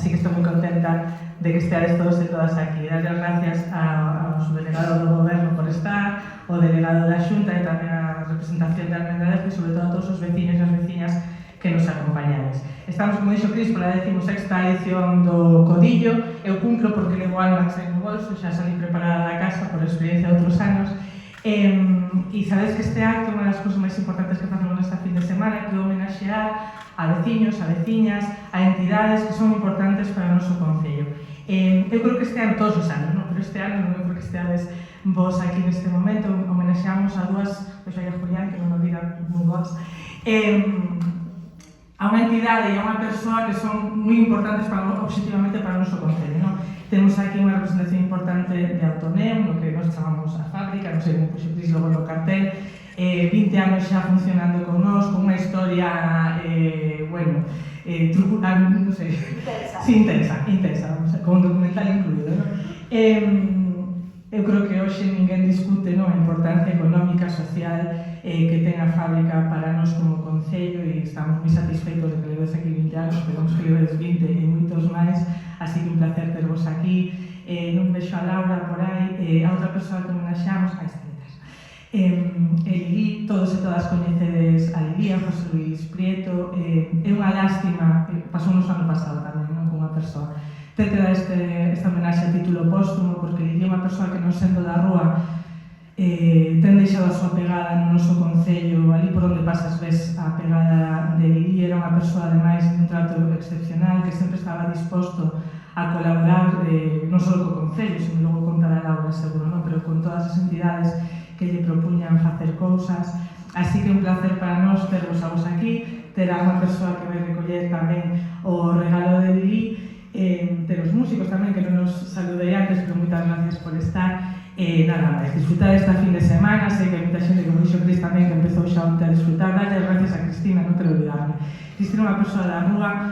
Así que estou moi contenta de que esteades todos e todas aquí. Dar as gracias ao subdelegado do Goberno por estar, ao delegado da Xunta e tamén a representación da Almendradez e sobre todo a todos os veciños e as veciñas que nos acompañades. Estamos, como dixo Cris, pola 16ª edición do Codillo. Eu cumplo porque levo Almax no bolso, xa salí preparada da casa por experiencia de outros anos. E sabedes que este acto é unha das cousas máis importantes que facemos nesta fin de semana, que é homenaxear a veciños, a veciñas, a entidades que son importantes para o noso concello. Eu creo que este ano, todos os anos, non? Pero este ano non creo que esteades vos aquí neste momento, homenaxeamos a dúas, pois a Julián, que non nos diga moi vos, a unha entidade e a unha persoa que son moi importantes objetivamente para o noso concello, non? Temos aquí unha representación importante de Autonem, no que nos chamamos a fábrica, non sei como puxo Cris logo no cartel, 20 anos xa funcionando con nós, con unha historia, non sei, intensa, con un documental incluído, non? Eu creo que hoxe ninguén discute, non, a importancia económica, social que ten a fábrica para nós como concello e estamos moi satisfeitos de que levedes aquí 20 anos, esperamos que levedes 20 e moitos máis, así que un placer tervos aquí. Non vexo a Laura por aí, a outra persoa que homenaxeamos, a esta Lili, todos e todas coñecedes a Lili, a José Luis Prieto. É unha lástima, pasou nos ano pasado tamén, non, con unha persoa, ter que dar esta homenaxe a título póstumo, porque Lili é unha persoa que non sendo da rúa ten deixado a súa pegada no noso concello, ali por onde pasas ves a pegada de Lili. Era unha persoa ademais de un trato excepcional, que sempre estaba disposto a colaborar non só co concello, sino logo contar a Laura seguro, non? Pero con todas as entidades que lle propuñan facer cousas. Así que un placer para nós tervos a vos aquí, ter a unha persoa que vai recoller tamén o regalo de Lili, ter os músicos tamén, que non nos saludei antes, pero moitas gracias por estar. Nada máis, disfrutar esta fin de semana. Sei que hai moita xente, como dixo Cris tamén, que empezou xa onte a disfrutar. Dalle gracias a Cristina, non quero olvidarme. Cristina é unha persoa da rúa,